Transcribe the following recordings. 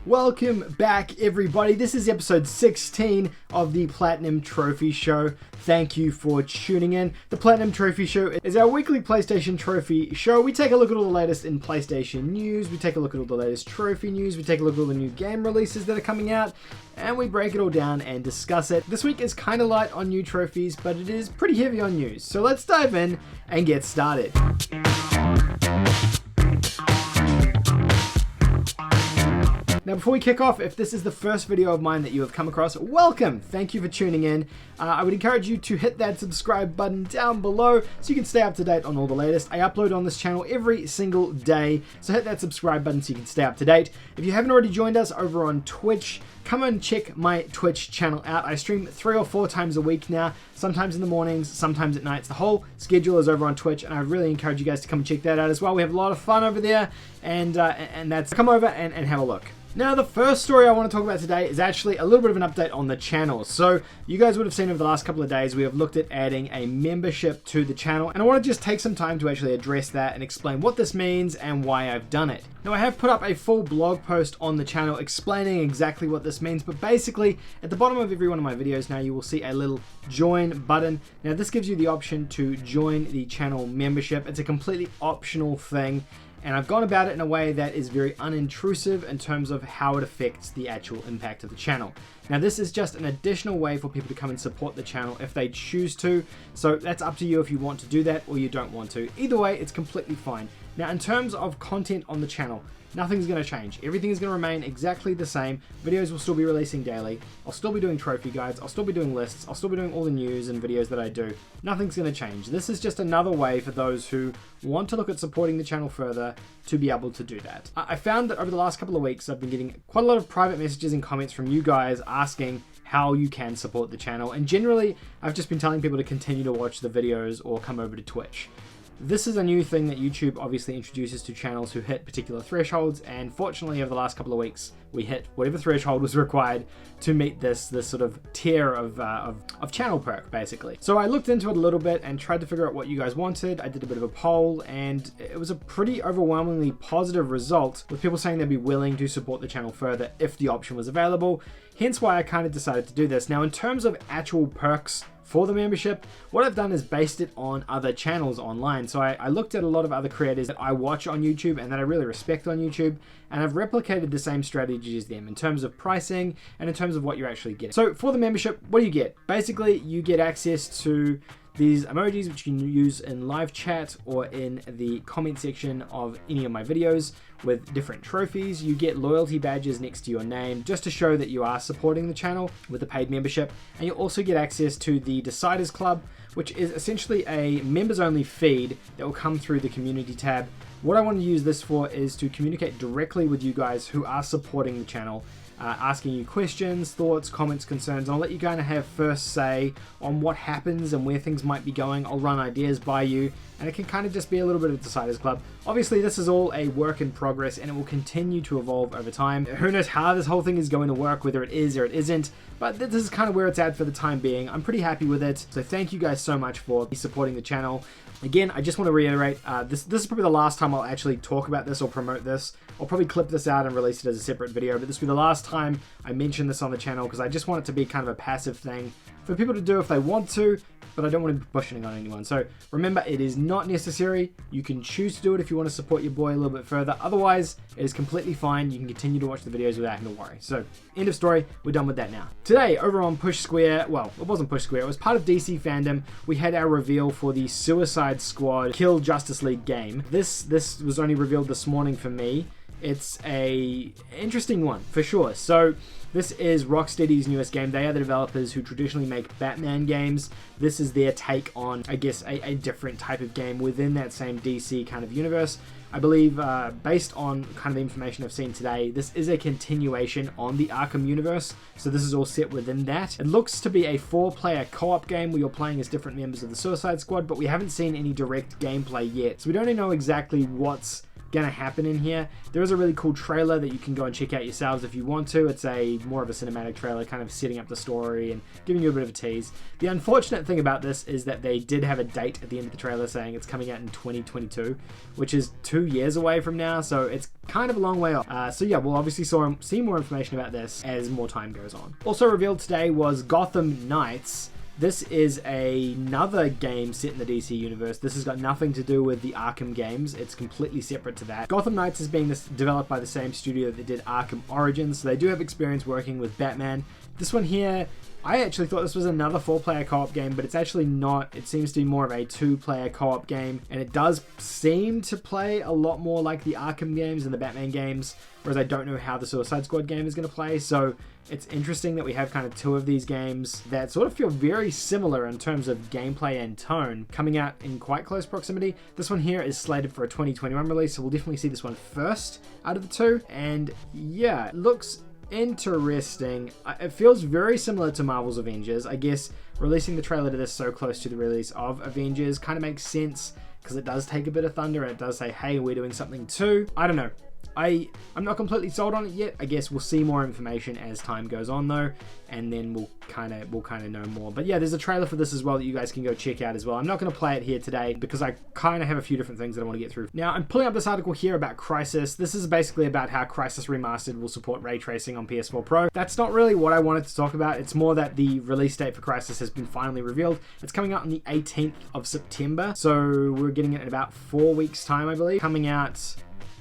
Welcome back, everybody. This is episode 16 of the Platinum Trophy Show. Thank you for tuning in. The Platinum Trophy Show is our weekly PlayStation Trophy show. We take a look at all the latest in PlayStation news. We take a look at all the latest trophy news. We take a look at all the new game releases that are coming out. And we break it all down and discuss it. This week is kind of light on new trophies, but it is pretty heavy on news. So let's dive in and get started. Now, before we kick off, if this is the first video of mine that you have come across, welcome! Thank you for tuning in. I would encourage you to hit that subscribe button down below so you can stay up to date on all the latest. I upload on this channel every single day, so hit that subscribe button so you can stay up to date. If you haven't already joined us over on Twitch, come and check my Twitch channel out. I stream 3 or 4 times a week now, sometimes in the mornings, sometimes at nights. The whole schedule is over on Twitch, and I really encourage you guys to come and check that out as well. We have a lot of fun over there, and that's come over and have a look. Now, the first story I want to talk about today is actually a little bit of an update on the channel. So, you guys would have seen over the last couple of days, we have looked at adding a membership to the channel, and I want to just take some time to actually address that and explain what this means and why I've done it. Now, I have put up a full blog post on the channel explaining exactly what this means, but basically, at the bottom of every one of my videos now, you will see a little join button. Now, this gives you the option to join the channel membership. It's a completely optional thing. And I've gone about it in a way that is very unintrusive in terms of how it affects the actual impact of the channel. Now, this is just an additional way for people to come and support the channel if they choose to. So that's up to you if you want to do that or you don't want to. Either way, it's completely fine. Now, in terms of content on the channel, nothing's going to change. Everything is going to remain exactly the same. Videos will still be releasing daily. I'll still be doing trophy guides. I'll still be doing lists. I'll still be doing all the news and videos that I do. Nothing's going to change. This is just another way for those who want to look at supporting the channel further to be able to do that. I found that over the last couple of weeks, I've been getting quite a lot of private messages and comments from you guys asking how you can support the channel. And generally, I've just been telling people to continue to watch the videos or come over to Twitch. This is a new thing that YouTube obviously introduces to channels who hit particular thresholds, and fortunately over the last couple of weeks we hit whatever threshold was required to meet this sort of tier of channel perk, basically. So I looked into it a little bit and tried to figure out what you guys wanted. I did a bit of a poll, and it was a pretty overwhelmingly positive result, with people saying they'd be willing to support the channel further if the option was available. Hence why I kind of decided to do this. Now, in terms of actual perks for the membership, what I've done is based it on other channels online. So I looked at a lot of other creators that I watch on YouTube and that I really respect on YouTube, and I've replicated the same strategy as them in terms of pricing and in terms of what you're actually getting. So for the membership, what do you get? Basically, you get access to these emojis which you can use in live chat or in the comment section of any of my videos with different trophies. You get loyalty badges next to your name just to show that you are supporting the channel with a paid membership. And you also get access to the Deciders Club, which is essentially a members only feed that will come through the community tab. What I want to use this for is to communicate directly with you guys who are supporting the channel, asking you questions, thoughts, comments, concerns. I'll let you kind of have first say on what happens and where things might be going. I'll run ideas by you, and it can kind of just be a little bit of Deciders Club. Obviously, this is all a work in progress, and it will continue to evolve over time. Who knows how this whole thing is going to work, whether it is or it isn't, but this is kind of where it's at for the time being. I'm pretty happy with it, so thank you guys so much for supporting the channel. Again, I just want to reiterate, this is probably the last time I'll actually talk about this or promote this. I'll probably clip this out and release it as a separate video, but this will be the last time I mention this on the channel because I just want it to be kind of a passive thing for people to do if they want to, but I don't want to be pushing it on anyone. So remember, it is not necessary. You can choose to do it if you want to support your boy a little bit further. Otherwise, it is completely fine. You can continue to watch the videos without having to worry. So end of story. We're done with that now. Today, over on Push Square, well, it wasn't Push Square. It was part of DC Fandom. We had our reveal for the Suicide Squad Kill Justice League game. This was only revealed this morning for me. It's a interesting one for sure. So this is Rocksteady's newest game. They are the developers who traditionally make Batman games. This is their take on, I guess, a different type of game within that same DC kind of universe. I believe, based on kind of the information I've seen today, this is a continuation on the Arkham universe. So this is all set within that. It looks to be a 4-player co-op game where you're playing as different members of the Suicide Squad, but we haven't seen any direct gameplay yet. So we don't even know exactly what's gonna happen in here. There is a really cool trailer that you can go and check out yourselves if you want to. It's a more of a cinematic trailer, kind of setting up the story and giving you a bit of a tease. The unfortunate thing about this is that they did have a date at the end of the trailer saying it's coming out in 2022, which is 2 years away from now, so it's kind of a long way off. So yeah, we'll obviously see more information about this as more time goes on. Also revealed today was Gotham Knights. This is another game set in the DC universe. This has got nothing to do with the Arkham games. It's completely separate to that. Gotham Knights is being developed by the same studio that did Arkham Origins, so they do have experience working with Batman. This one here, I actually thought this was another 4-player co-op game, but it's actually not. It seems to be more of a 2-player co-op game, and it does seem to play a lot more like the Arkham games and the Batman games, whereas I don't know how the Suicide Squad game is going to play. So it's interesting that we have kind of 2 of these games that sort of feel very similar in terms of gameplay and tone coming out in quite close proximity. This one here is slated for a 2021 release, so we'll definitely see this one first out of the 2. And yeah, it looks interesting. It feels very similar to Marvel's Avengers. I guess releasing the trailer to this so close to the release of Avengers kind of makes sense because it does take a bit of thunder and it does say, hey, we're doing something too. I don't know. I'm not completely sold on it yet. I guess we'll see more information as time goes on though, and then we'll kind of know more. But yeah, there's a trailer for this as well that you guys can go check out as well. I'm not going to play it here today because I kind of have a few different things that I want to get through. Now, I'm pulling up this article here about Crysis. This is basically about how Crysis Remastered will support ray tracing on PS4 Pro. That's not really what I wanted to talk about. It's more that the release date for Crysis has been finally revealed. It's coming out on the 18th of September, so we're getting it in about 4 weeks time, I believe. Coming out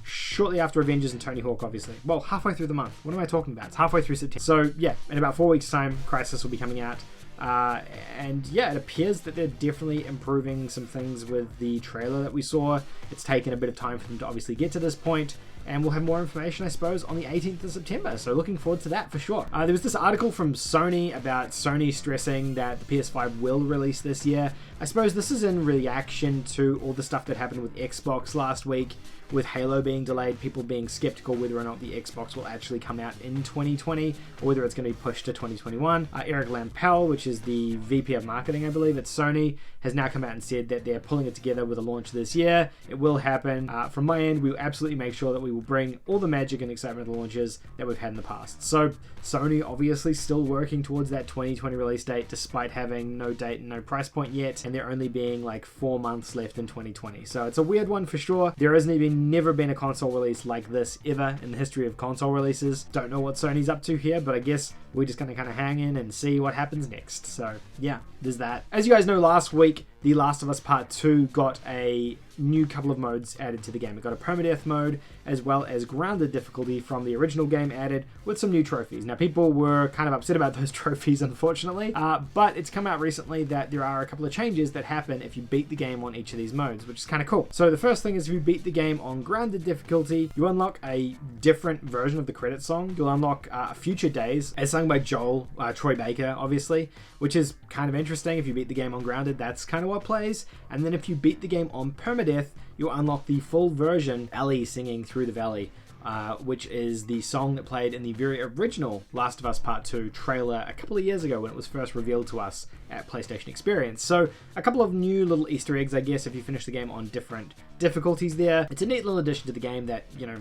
shortly after Avengers and Tony Hawk, obviously. Well, halfway through the month. What am I talking about? It's halfway through September. So yeah, in about 4 weeks time, Crysis will be coming out. And yeah, it appears that they're definitely improving some things with the trailer that we saw. It's taken a bit of time for them to obviously get to this point, and we'll have more information, I suppose, on the 18th of September. So looking forward to that for sure. There was this article from Sony about Sony stressing that the PS5 will release this year. I suppose this is in reaction to all the stuff that happened with Xbox last week, with Halo being delayed, people being skeptical whether or not the Xbox will actually come out in 2020 or whether it's going to be pushed to 2021. Eric Lampel, which is the VP of marketing, I believe, at Sony, has now come out and said that they're pulling it together with a launch this year. It will happen. From my end, we will absolutely make sure that we will bring all the magic and excitement of the launches that we've had in the past. So Sony obviously still working towards that 2020 release date despite having no date and no price point yet, and there only being like 4 months left in 2020. So it's a weird one for sure. There hasn't even never been a console release like this ever in the history of console releases. Don't know what Sony's up to here, but I guess we're just going to kind of hang in and see what happens next. So yeah, there's that. As you guys know, last week, The Last of Us Part 2 got a new couple of modes added to the game. It got a permadeath mode as well as grounded difficulty from the original game added with some new trophies. Now, people were kind of upset about those trophies, unfortunately, but it's come out recently that there are a couple of changes that happen if you beat the game on each of these modes, which is kind of cool. So the first thing is if you beat the game on grounded difficulty, you unlock a different version of the credit song. You'll unlock Future Days, as sung by Joel, Troy Baker, obviously, which is kind of interesting. If you beat the game on grounded, that's kind of what plays. And then if you beat the game on permadeath, you'll unlock the full version, Ellie singing Through the Valley, which is the song that played in the very original Last of Us Part 2 trailer a couple of years ago when it was first revealed to us at PlayStation Experience. So a couple of new little Easter eggs, I guess, if you finish the game on different difficulties there. It's a neat little addition to the game that, you know,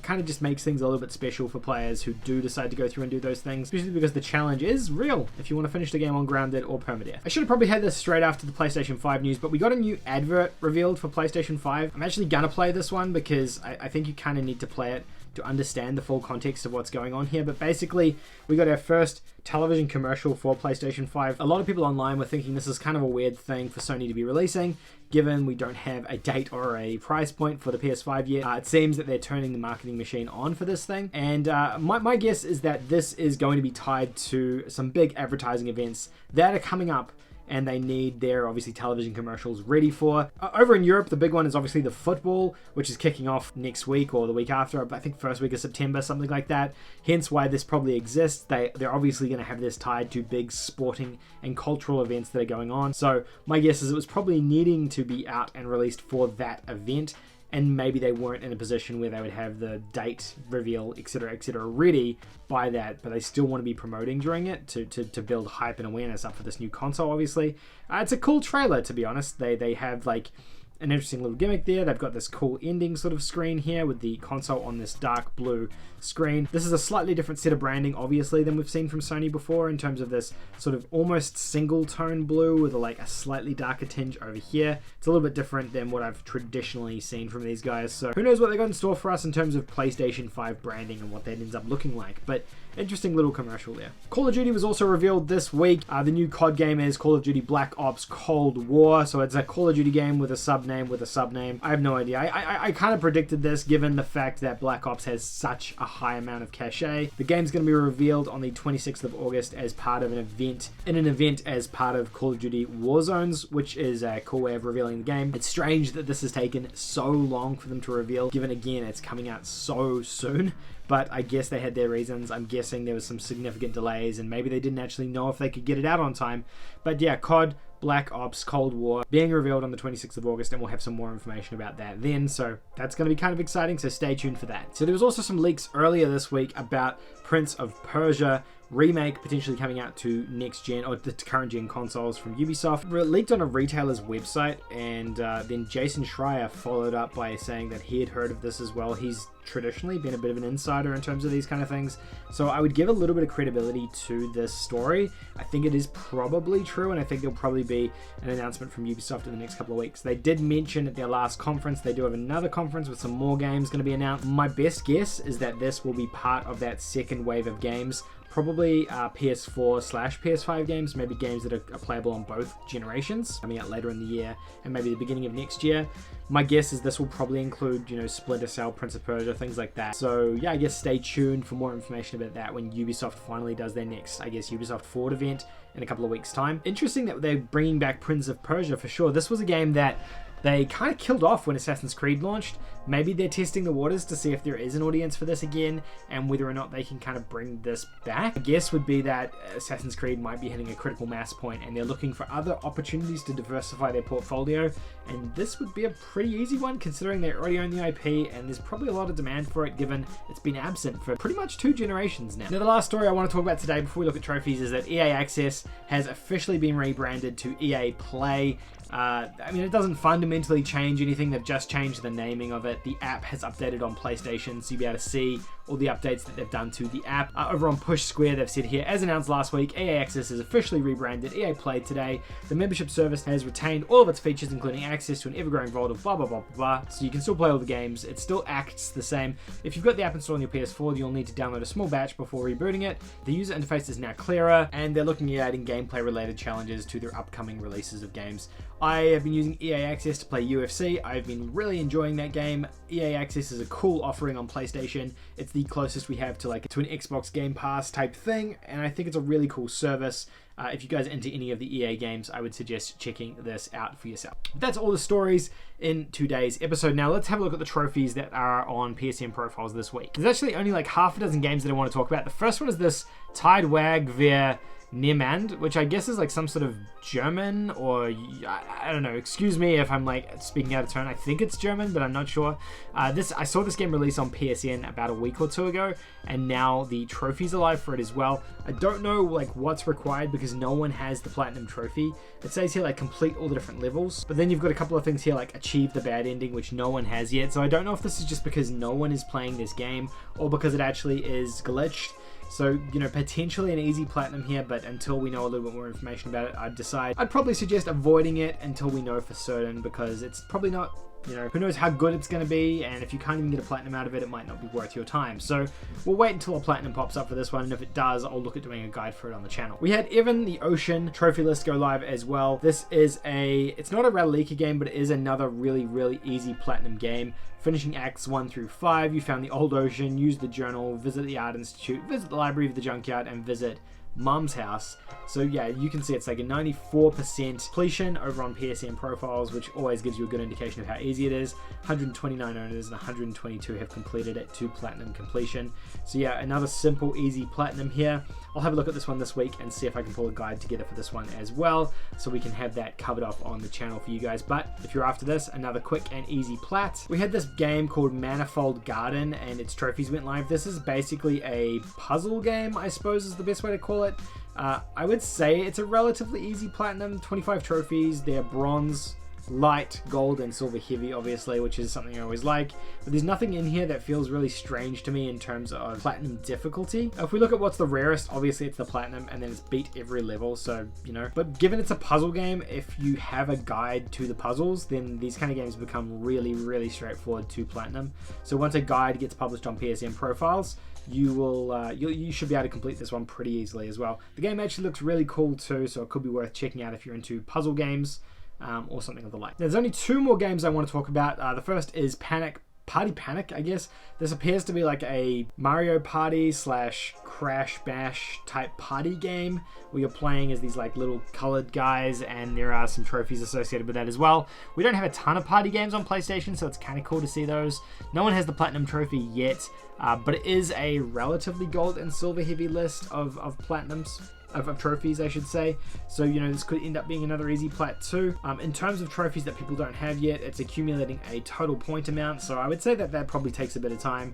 kind of just makes things a little bit special for players who do decide to go through and do those things, especially because the challenge is real if you want to finish the game on grounded or permadeath. I should have probably had this straight after the PlayStation 5 news, but we got a new advert revealed for PlayStation 5. I'm actually gonna play this one because I think you kind of need to play it to understand the full context of what's going on here. But basically, we got our first television commercial for PlayStation 5. A lot of people online were thinking this is kind of a weird thing for Sony to be releasing, given we don't have a date or a price point for the PS5 yet. It seems that they're turning the marketing machine on for this thing. And my guess is that this is going to be tied to some big advertising events that are coming up, and they need their, obviously, television commercials ready for. Over in Europe, the big one is obviously the football, which is kicking off next week or the week after, I think first week of September, something like that. Hence why this probably exists. They're obviously going to have this tied to big sporting and cultural events that are going on. So my guess is it was probably needing to be out and released for that event, and maybe they weren't in a position where they would have the date reveal, etc., ready by that, but they still want to be promoting during it to build hype and awareness up for this new console, obviously. It's a cool trailer, to be honest. They have, like, an interesting little gimmick there. They've got this cool ending sort of screen here with the console on this dark blue screen. This is a slightly different set of branding, obviously, than we've seen from Sony before, in terms of this sort of almost single tone blue with a slightly darker tinge over here. It's a little bit different than what I've traditionally seen from these guys, so who knows what they got in store for us in terms of PlayStation 5 branding and what that ends up looking like. But interesting little commercial there. Call of Duty was also revealed this week. The new COD game is Call of Duty Black Ops Cold War, so it's a Call of Duty game with a subname. I have no idea. I kind of predicted this given the fact that Black Ops has such a high amount of cachet. The game's going to be revealed on the 26th of August as part of an event as part of Call of Duty Warzones, which is a cool way of revealing the game. It's strange that this has taken so long for them to reveal, given again it's coming out so soon. But I guess they had their reasons. I'm guessing there was some significant delays and maybe they didn't actually know if they could get it out on time. But yeah, COD Black Ops Cold War being revealed on the 26th of August, and we'll have some more information about that then. So that's going to be kind of exciting, so stay tuned for that. So there was also some leaks earlier this week about Prince of Persia remake potentially coming out to next gen or the current gen consoles from Ubisoft. Leaked on a retailer's website, and then Jason Schreier followed up by saying that he had heard of this as well. He's traditionally been a bit of an insider in terms of these kind of things, so I would give a little bit of credibility to this story. I think it is probably true, and I think there'll probably be an announcement from Ubisoft in the next couple of weeks. They did mention at their last conference they do have another conference with some more games going to be announced. My best guess is that this will be part of that second wave of games. Probably PS4/PS5 games, maybe games that are playable on both generations, coming out later in the year and maybe the beginning of next year. My guess is this will probably include, Splinter Cell, Prince of Persia, things like that. So yeah, I guess stay tuned for more information about that when Ubisoft finally does their next, Ubisoft Forward event in a couple of weeks' time. Interesting that they're bringing back Prince of Persia for sure. This was a game that they kind of killed off when Assassin's Creed launched. Maybe they're testing the waters to see if there is an audience for this again and whether or not they can kind of bring this back. My guess would be that Assassin's Creed might be hitting a critical mass point and they're looking for other opportunities to diversify their portfolio, and this would be a pretty easy one considering they already own the IP and there's probably a lot of demand for it given it's been absent for pretty much 2 generations now. Now the last story I want to talk about today before we look at trophies is that EA Access has officially been rebranded to EA Play. It doesn't fundamentally change anything. They've just changed the naming of it. The app has updated on PlayStation, so you'll be able to see all the updates that they've done to the app. Over on Push Square, they've said here, as announced last week, EA Access is officially rebranded EA Play today. The membership service has retained all of its features, including access to an ever-growing vault of blah, blah, blah, blah, blah. So you can still play all the games. It still acts the same. If you've got the app installed on your PS4, you'll need to download a small batch before rebooting it. The user interface is now clearer, and they're looking at adding gameplay-related challenges to their upcoming releases of games. I have been using EA Access to play UFC. I've been really enjoying that game. EA Access is a cool offering on PlayStation. It's the closest we have to an Xbox Game Pass type thing, and I think it's a really cool service. If you guys are into any of the EA games, I would suggest checking this out for yourself. That's all the stories in today's episode. Now let's have a look at the trophies that are on PSN profiles this week. There's actually only half a dozen games that I want to talk about. The first one is this Tidewag Ver Niemand, which I guess is some sort of German, or I don't know, excuse me if I'm speaking out of turn. I think it's German, but I'm not sure. I saw this game release on PSN about a week or 2 ago, and now the trophies are live for it as well. I don't know what's required because no one has the platinum trophy. It says here complete all the different levels, but then you've got a couple of things here achieve the bad ending, which no one has yet. So I don't know if this is just because no one is playing this game or because it actually is glitched. So, potentially an easy platinum here, but until we know a little bit more information about it, I'd probably suggest avoiding it until we know for certain, because it's probably not, who knows how good it's going to be, and if you can't even get a platinum out of it, it might not be worth your time. So we'll wait until a platinum pops up for this one, and if it does, I'll look at doing a guide for it on the channel. We had Evan the Ocean trophy list go live as well. This is it's not a Rataleika game, but it is another really, really easy platinum game. Finishing acts 1 through 5, you found the Old Ocean, use the journal, visit the Art Institute, visit the Library of the Junkyard, and visit Mum's house. So yeah, you can see it's a 94% completion over on PSN profiles, which always gives you a good indication of how easy it is. 129 owners and 122 have completed it to platinum completion. So yeah, another simple, easy platinum here. I'll have a look at this one this week and see if I can pull a guide together for this one as well, so we can have that covered off on the channel for you guys. But if you're after this, another quick and easy plat. We had this game called Manifold Garden, and its trophies went live. This is basically a puzzle game, I suppose is the best way to call it. I would say it's a relatively easy platinum, 25 trophies. They're bronze light, gold, and silver heavy, obviously, which is something I always like. But there's nothing in here that feels really strange to me in terms of platinum difficulty. If we look at what's the rarest, obviously it's the platinum, and then it's beat every level, so, you know. But given it's a puzzle game, if you have a guide to the puzzles, then these kind of games become really, really straightforward to platinum. So once a guide gets published on PSN profiles, you should be able to complete this one pretty easily as well. The game actually looks really cool too, so it could be worth checking out if you're into puzzle games or something of the like. There's only 2 more games I want to talk about. The first is Party Panic, I guess. This appears to be like a Mario Party / Crash Bash type party game where you're playing as these like little colored guys, and there are some trophies associated with that as well. We don't have a ton of party games on PlayStation, so it's kind of cool to see those. No one has the platinum trophy yet, but it is a relatively gold and silver heavy list of platinums. Of trophies, I should say. So, you know, this could end up being another easy plat too. In terms of trophies that people don't have yet, it's accumulating a total point amount. So I would say that probably takes a bit of time.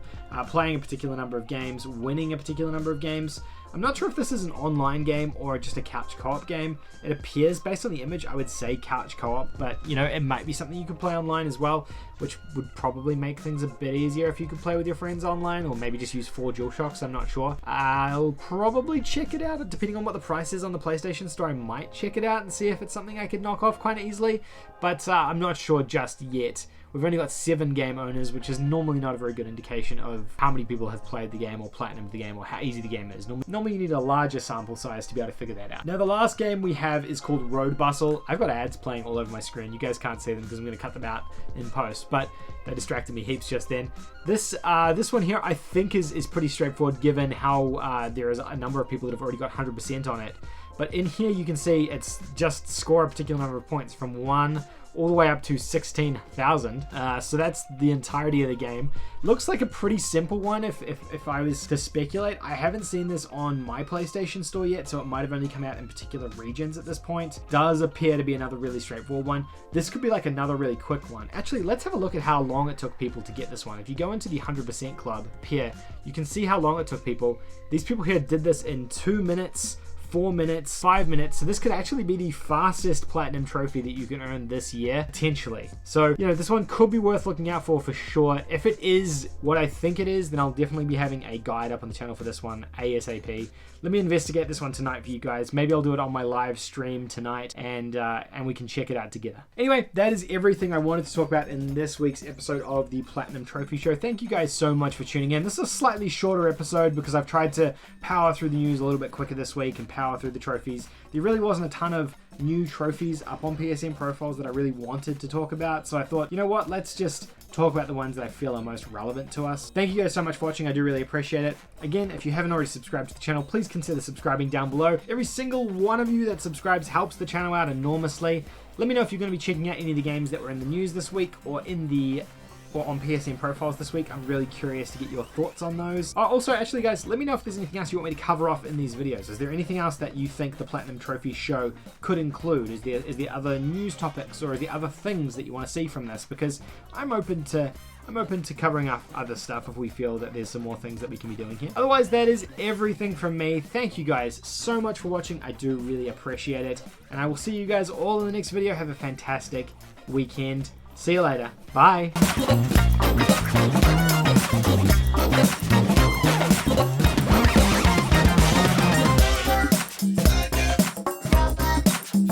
Playing a particular number of games, winning a particular number of games. I'm not sure if this is an online game or just a couch co-op game. It appears, based on the image, I would say couch co-op, but you know, it might be something you could play online as well, which would probably make things a bit easier if you could play with your friends online, or maybe just use 4 DualShocks, I'm not sure. I'll probably check it out, depending on what the price is on the PlayStation Store. I might check it out and see if it's something I could knock off quite easily, but I'm not sure just yet. We've only got 7 game owners, which is normally not a very good indication of how many people have played the game or platinumed the game or how easy the game is. Normally you need a larger sample size to be able to figure that out. Now the last game we have is called Road Bustle. I've got ads playing all over my screen. You guys can't see them because I'm going to cut them out in post, but they distracted me heaps just then. This one here I think is pretty straightforward given how there is a number of people that have already got 100% on it. But in here you can see it's just score a particular number of points from 1 all the way up to 16,000. So that's the entirety of the game. Looks like a pretty simple one if I was to speculate. I haven't seen this on my PlayStation Store yet, so it might have only come out in particular regions at this point. Does appear to be another really straightforward one. This could be like another really quick one. Actually, let's have a look at how long it took people to get this one. If you go into the 100% club here, you can see how long it took people. These people here did this in 2 minutes, 4 minutes, 5 minutes. So this could actually be the fastest platinum trophy that you can earn this year, potentially. So, you know, this one could be worth looking out for sure. If it is what I think it is, then I'll definitely be having a guide up on the channel for this one ASAP. Let me investigate this one tonight for you guys. Maybe I'll do it on my live stream tonight, and we can check it out together. Anyway, that is everything I wanted to talk about in this week's episode of the Platinum Trophy Show. Thank you guys so much for tuning in. This is a slightly shorter episode because I've tried to power through the news a little bit quicker this week and power through the trophies. There really wasn't a ton of new trophies up on PSN profiles that I really wanted to talk about, so I thought, you know what, let's just talk about the ones that I feel are most relevant to us. Thank you guys so much for watching. I do really appreciate it. Again, if you haven't already subscribed to the channel, please consider subscribing down below. Every single one of you that subscribes helps the channel out enormously. Let me know if you're going to be checking out any of the games that were in the news this week or on PSN profiles this week. I'm really curious to get your thoughts on those. Also, actually guys, let me know if there's anything else you want me to cover off in these videos. Is there anything else that you think the Platinum Trophy show could include? Is there other news topics, or is there other things that you want to see from this? Because I'm open to covering up other stuff if we feel that there's some more things that we can be doing here. Otherwise, that is everything from me. Thank you guys so much for watching. I do really appreciate it. And I will see you guys all in the next video. Have a fantastic weekend. See you later. Bye.